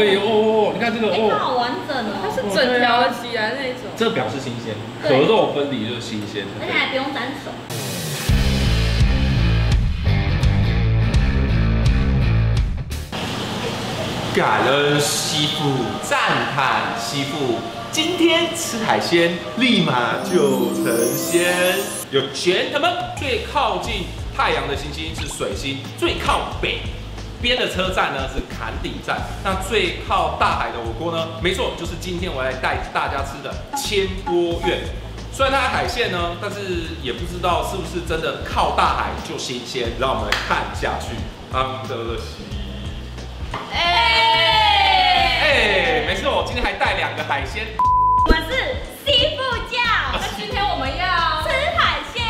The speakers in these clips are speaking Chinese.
对哦，你看这个它好哦，完整哦，它是整条的起来那种。这表示新鲜，壳对肉分离就是新鲜，而且还不用沾手。感恩媳妇，赞叹媳妇。今天吃海鲜，立马就成仙。有 gentlemen， 最靠近太阳的行星是水星，最靠北边的车站呢是坎顶站。那最靠大海的火锅呢？没错，就是今天我来带大家吃的千锅苑。虽然它海鲜呢，但是也不知道是不是真的靠大海就新鲜。让我们来看下去。安德西。没错，我今天还带2个海鲜。我们是西部教，那今天我们要吃海鲜，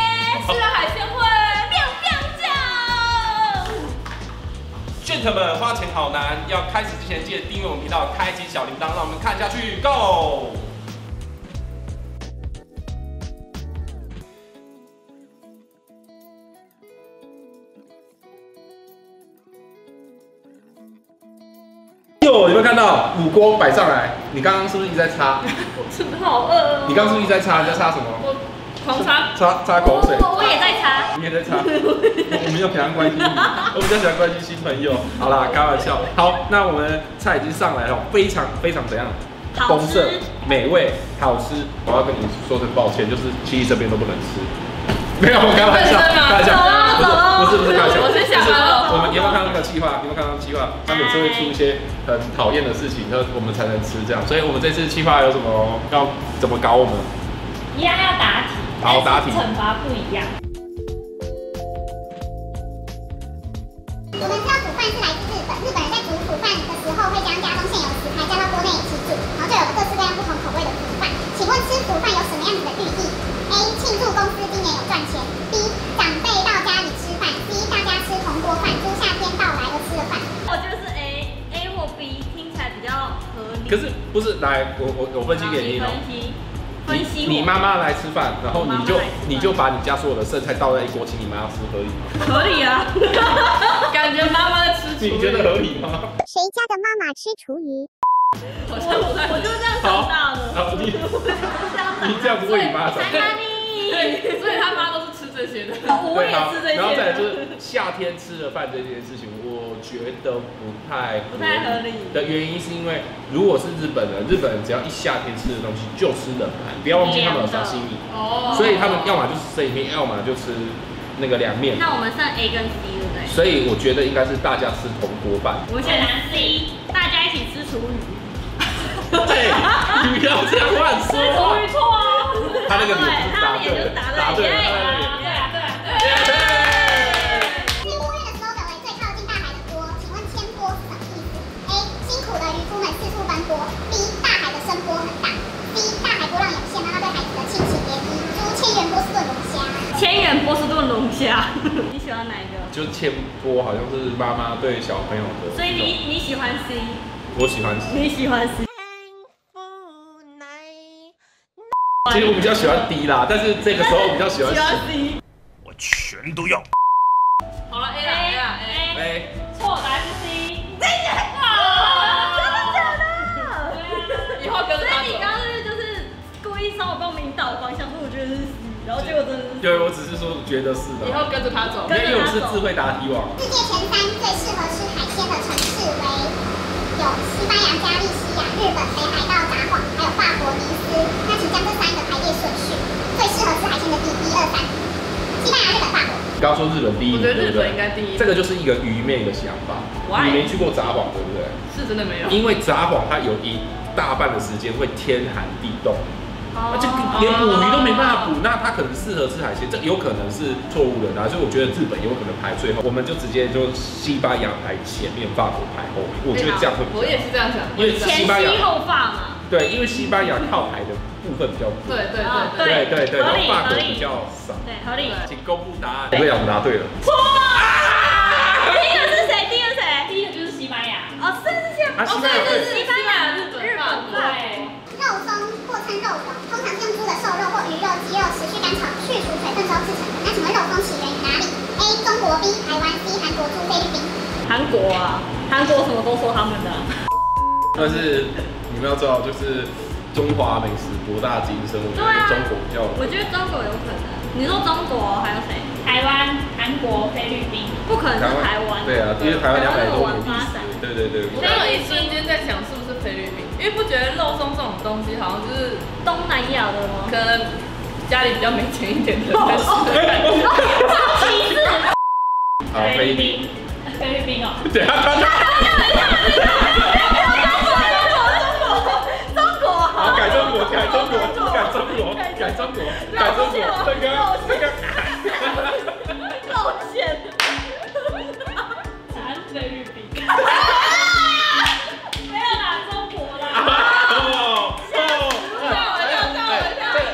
吃了海鲜会Gentlemen， 花钱好难，要开始之前记得订阅我们频道，开启小铃铛，让我们看下去 ，Go！有没有看到五锅摆上来？你刚刚是不是一直在擦？我真的好饿哦。你刚刚是不是一直在擦？你在擦什么？我狂擦。擦口水。我也在擦。你也在擦。我们要平常关心你，我比较喜欢关心新朋友。好啦，开玩笑。好，那我们菜已经上来了，非常怎样？丰盛、美味、好吃。我要跟你说声抱歉，就是其实这边都不能吃。没有，我开玩笑，开玩笑，不是开玩笑。我先下班了。我们你有没有看到那个计划？你有没有看到计划？他每次会出一些很讨厌的事情，然后我们才能吃这样。所以我们这次计划有什么要怎么搞我们？一样要答题，好，答题。惩罚不一样。我们知道煮饭是来自日本，日本人在煮饭的时候会将家中现有的食材加到锅内一起煮，然后就有各式各样不同口味的煮饭。请问吃煮饭有什么样子的寓意 ？A. 庆祝公司今年有赚钱 ；B. 长辈到家里吃饭 ；C. 大家吃同锅饭，猪夏天到来而吃了饭。我觉得是 A 或 B， 听起来比较合理。可是不是来，我分析给你哦。分析你妈妈来吃饭，然后你就把你家所有的剩菜倒在一锅，请你妈吃，合理吗？合理啊，感觉妈妈在吃厨余。你觉得合理吗？谁家的妈妈吃厨余？好像不太。我就这样长大的。好，你这样不会你妈长大。对，所以他妈都是吃这些的。我也吃这些。然后再来就是夏天吃了饭这件事情，我觉得不太合理的原因是因为，如果是日本人只要一夏天吃的东西就吃冷盘，不要忘记他们有沙西米，所以他们要么就吃这一面，要么就吃那个凉面。那我们剩 A 跟 C 对不对？所以我觉得应该是大家吃同锅饭。我选男 C， 大家一起吃厨余。对，你不要这样乱说。吃厨余错啊！他那个脸就是答对了，答对了。千锅苑的 slogan 为最靠近大海的锅，请问千锅是什么意思 ？A. 辛苦的渔夫们四处奔波 ；B. 大海的声波很大 ；C. 大海波浪有限，妈妈对孩子的亲情别低。猪千元波士顿龙虾。千元波士顿龙虾，你喜欢哪一个？就千波好像是妈妈对小朋友的，所以你喜欢 C， 我喜欢 C， 你喜欢 C。其实我比较喜欢 D 啦，但是这个时候我比较喜欢 C。我全都要。好了 A 啦 A。错，答案是 C。真的假的？以后跟着他走。所以你刚刚就是故意稍微帮我们引导方向，所以我觉得是 C， 然后结果真的是。对，我只是说觉得是的。以后跟着他走。因为我是智慧答题王。世界前3最适合吃海鲜的城市为有西班牙、加利西亚、日本、北海道、札幌，还有法国尼斯。那请将这3个排列顺序，最适合吃海鲜的第1、2、3。西班牙、日本、法国。刚刚说日本第一，我觉得日本应该第一。这个就是一个愚昧的想法。你没去过札幌，对不对？是真的没有。因为札幌它有一大半的时间会天寒地冻。就连捕鱼都没办法捕，那它可能适合吃海鲜，这有可能是错误的啊。所以我觉得日本有可能排最后，我们就直接就西班牙排前面，法国排后面。我觉得这样会比较好。我也是这样想，因为西班牙前西后法嘛。对，因为西班牙靠海的部分比较多。对，然后法国比较少。对，合理。请公布答案。我跟你讲，我答对了。错。第一个是谁？第一个谁？第一个就是西班牙。哦，是西班牙、日本、法国。肉松或称肉蓉，通常是用猪的瘦肉或鱼肉、鸡肉持续干炒、去除水分之后制成的。那请问肉松起源于哪里 ？A. 中国 B. 台湾 C. 韩国猪菲律宾。韩国啊，韩国什么都说他们的。但是你们要知道，就是中华美食博大精深，我觉得中国比较。我觉得中国有可能。你说中国还有谁？台湾、韩国、菲律宾，不可能是台湾。对啊，因为台湾200多年历发史。对对对。我刚有一瞬间在想是不是菲律宾，因为不觉得肉松这种东西好像就是东南亚的吗？可能家里比较没钱一点的人才吃的感觉。歧视。好，菲律宾。菲律宾哦。对啊。好，改中国，改中国，改中国，改中国，改中国，这个。抱歉。答案是菲律宾。没有啦，中国啦。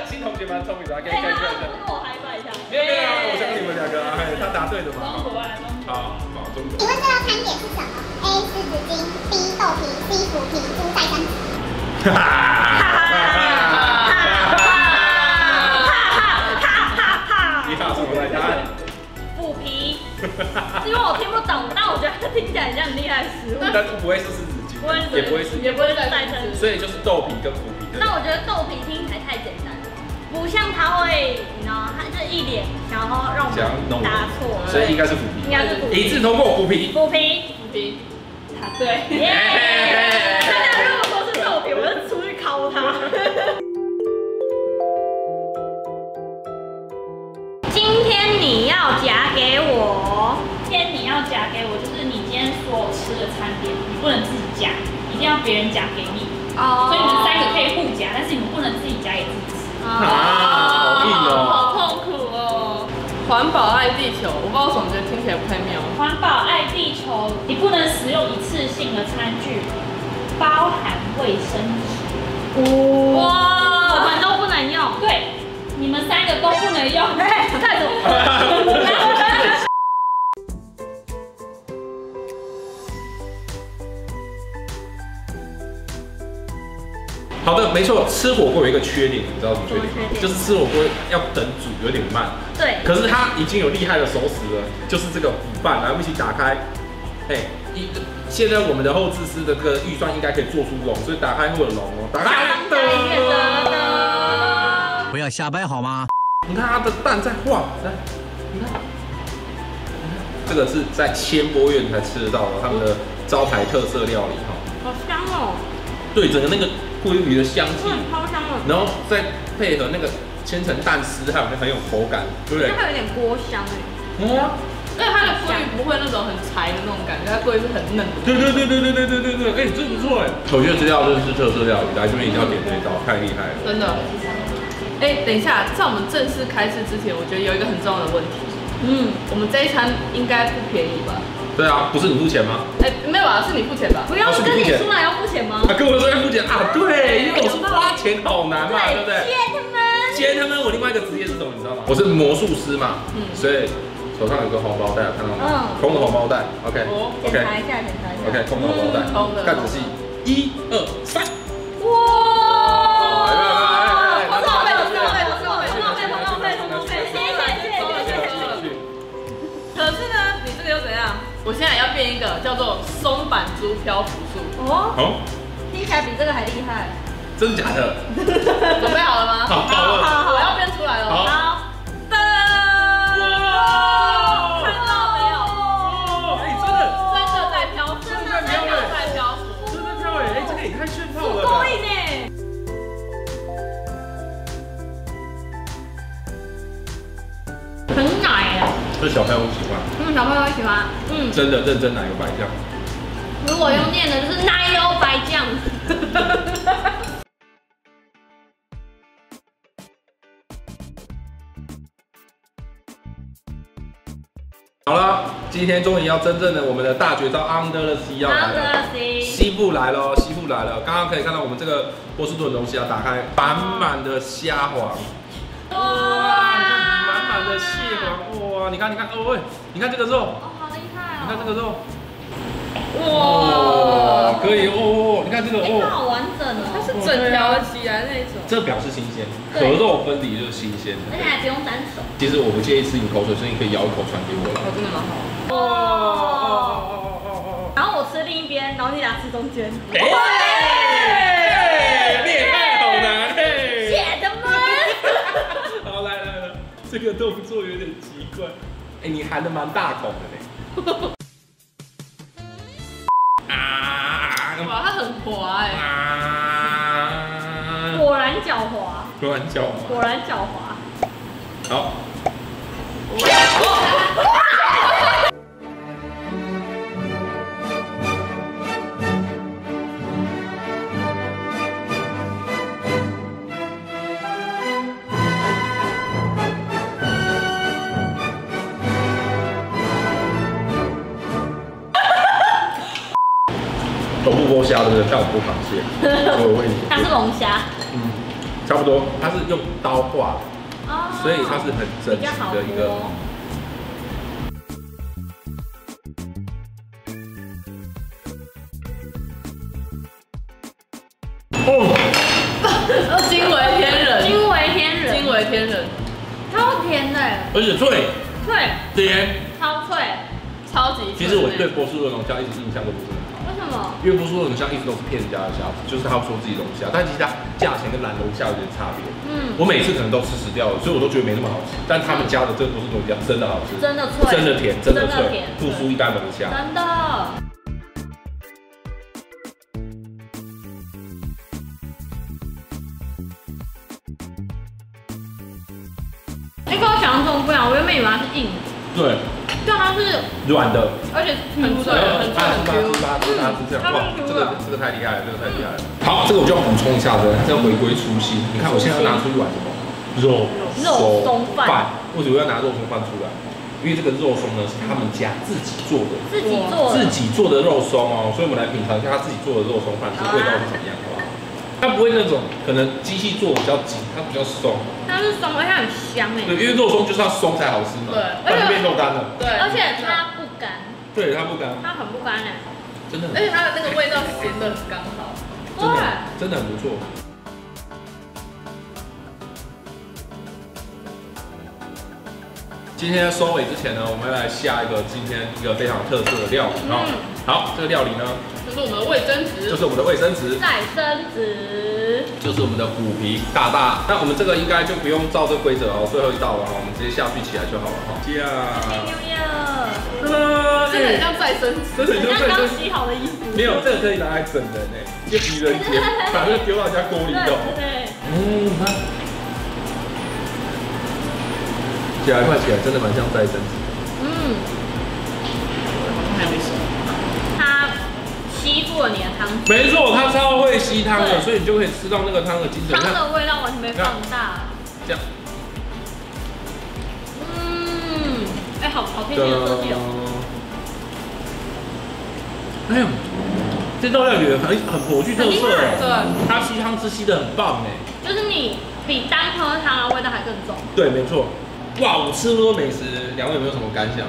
新同学蛮聪明的，可以。我嗨一下。没有，我相信你们2个，他答对的嘛。中国啊，好，中国。请问这道餐点是什么 ？A. 狮子精 B. 豆皮 C. 腐皮 D. 再生纸。哈你答什么来答案？腐皮，因为我听不懂，但我觉得听起来很像很厉害的食物。但是不会是狮子精，也不会再生纸，所以就是豆皮跟腐皮。那我觉得豆皮听起来太简单了，不像他会，你知道，他就一脸想要让我们答错，所以应该是腐皮，应该是腐皮，一致通过腐皮。腐皮，答对。他如果说是豆皮，我就出去敲他。今天你要夹给我，今天你要夹给我，就是你今天所有吃的餐点，你不能自己夹，一定要别人夹给你。所以你们3个可以互夹，但是你们不能自己夹给自己吃。好硬哦，好痛苦哦。环保爱地球，我不知道为什么觉得听起来不太妙。环保爱地球，你不能使用一次性的餐具，包含卫生纸。哇，我们都不能用。对，你们3个都不能用。干什么？好的，没错，吃火锅有一个缺点，你知道什么缺点吗？就是吃火锅要等煮，有点慢。对。可是它已经有厉害的熟食了，就是这个腐饭，来，我们一起打开。现在我们的后置师的这个预算应该可以做出龙，所以打开会有龙哦。打开。不要瞎掰好吗？你看它的蛋在晃，来，你看，这个是在千波苑才吃得到的，他们的招牌特色料理哈。好香哦。对，整个那个桂鱼的香气，超香的。然后再配合那个千层蛋丝，还有很有口感，对不对？它有点锅香哎。而且它的桂鱼不会那种很柴的那种感觉，它桂鱼是很嫩的。对，哎，这不错哎。我觉得这道真的是特色料理，来这边一定要点这一道，太厉害了。真的。哎，等一下，在我们正式开吃之前，我觉得有一个很重要的问题。我们这一餐应该不便宜吧？对啊，不是你付钱吗？哎，没有啊，是你付钱吧？不要跟你出来要付钱吗？跟我说要付钱啊，对，因为我是花钱好难嘛，对不对？接他们，我另外一个职业是什么？你知道吗？我是魔术师嘛，所以手上有个红包袋，看到吗？空的红包袋 ，OK， 检查一下，OK， 空的红包袋，看仔细，1、2、3，哇！可是呢，你这个又怎样？我现在要变一个叫做松板猪漂浮术。哦，听起来比这个还厉害。真假的？准备好了吗？好，我要变出来了。好。噔！看到没有？哎，真的在漂浮，真的在漂浮，真的漂哎！哎，这个也太炫炮了吧！过瘾哎！很奶啊！这小朋友喜欢。小朋友喜欢。真的认真奶油白酱。如果用念的就是奶油白酱。好了，今天终于要真正的我们的大绝招 Under the Sea 要来了。西部来了，西部来了。刚刚可以看到我们这个波士顿龙虾打开，满满的虾黄。哇！满满的蟹黄，哇！你看，哦喂，你看这个肉，哦，好厉害哦！你看这个肉，哇，可以哦！你看这个哦，它好完整哦，它是整条起来那种。这表示新鲜，壳肉分离就是新鲜的，而且还不用沾手。其实我不介意吃你口水，所以你可以咬一口传给我了。真的蛮好。然后我吃另一边，然后你俩吃中间。哎动作有点奇怪。哎，你含的蛮大口的嘞。哇，它很滑哎。果然狡猾。果然狡猾。果然狡猾。好。都不剥虾的，但我剥螃蟹，所以我问你，它是龙虾，差不多，它是用刀划的，所以它是很整齐的一个。哦，惊为天人，惊为天人，惊为天人，超甜的，而且脆，甜，超脆，超级。其实我对波士顿龙虾一直印象都不是很好。为什么？因为波士顿龙虾一直都是骗人家的虾子，就是他说自己龙虾，但其实它价钱跟蓝龙虾有点差别。我每次可能都吃死掉了，所以我都觉得没那么好吃。但他们家的这个波士顿龙虾真的好吃，真的脆，真的甜，真的脆，不输一般龙虾。真的。跟我想象中不一样，我原本以为它是硬的。对。对，它是软的，而且很脆，很脆，很 Q。这样，哇，这个太厉害了，这个太厉害了。好，这个我就要补充一下的，这要回归初心。你看我现在要拿出一碗什么？肉松饭。为什么要拿肉松饭出来？因为这个肉松呢是他们家自己做的，自己做的肉松哦，所以我们来品尝一下他自己做的肉松饭，这味道是怎么样，好不好？它不会那种可能机器做的比较紧，它比较松。它是松，而且很香哎。对，因为肉松就是要松才好吃嘛。对，不然就变肉干了。对，而且它不干。对，它不干。它很不干哎。真的。而且它的那个味道咸的很刚好。对，真的很不错。今天在收尾之前呢，我们要来下一个今天一个非常特色的料理哦。好，这个料理呢，就是我们的卫生纸，就是我们的卫生纸，再生纸，就是我们的虎皮大大。那我们这个应该就不用照这规则哦，最后一道了哈，我们直接下去起来就好了哈。这样，这个很像再生纸，真的像刚洗好的衣服。没有，这个可以拿来整人哎，就愚人节把这个丢到人家锅里头。对，看。起来，快起来，真的蛮像再生纸。还没熟。它吸附了你的汤。没错，它超会吸汤的，所以你就可以吃到那个汤的精神。汤的味道完全被放大。这样。哎，好贴心的设计哦。哎呦，这道料理很颇具特色哎。对。它吸汤汁吸得很棒哎。就是你比单喝汤的味道还更重。对，没错。哇，我吃那么多美食，两位有没有什么感想？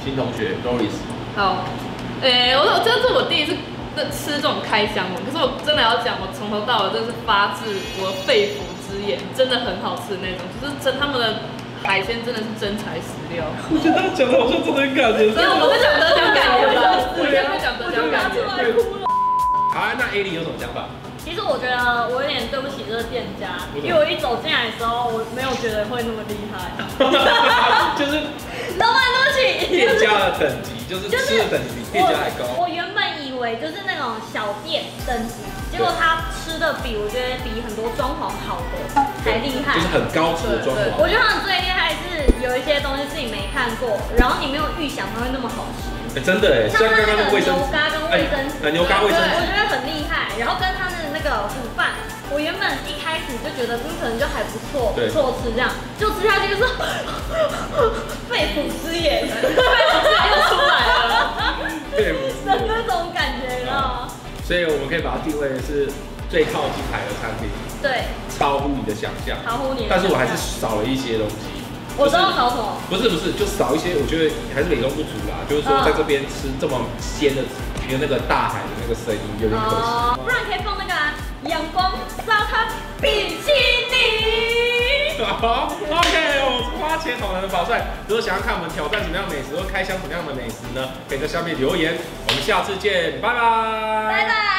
新同学 Doris。好，这是我第一次吃这种开箱文，可是我真的要讲，我从头到尾真的是发自我肺腑之言，真的很好吃的那种，就是他们的海鲜真的是真材实料。我觉得他讲的好像真的很感人。所以我们讲得奖感言吧，我也会讲得奖感言。好，那 A 里有什么想法？其实我觉得我有点对不起这个店家，因为我一走进来的时候，我没有觉得会那么厉害。就是老板，对不起，店家的等级就是吃的等级比店家还高。我原本以为就是那种小店等级，结果他吃的我觉得比很多装潢好的还厉害，就是很高级的装潢。我觉得他们最厉害是有一些东西是你没看过，然后你没有预想它会那么好吃。真的哎，像刚刚那个牛轧跟卫生纸，牛轧卫生纸，我觉得很厉害。然后跟他的那个卤饭，我原本一开始就觉得可能就还不错，不错吃这样，就吃下去就是肺腑之言，肺腑之言又出来了，肺腑之言的那种感觉了。所以我们可以把它定位是最靠近海的餐厅，对，超乎你的想象，超乎你的想象。但是我还是少了一些东西。我知道少什么？不是，就少一些，我觉得还是美中不足啦。就是说，在这边吃这么鲜的，因为那个大海的那个声音有点可惜。不然可以放那个阳光沙滩比基尼。好 ，OK， 我是花钱好男人宝帅。如果想要看我们挑战什么样的美食，或开箱什么样的美食呢？可以在下面留言。我们下次见，拜拜。拜拜。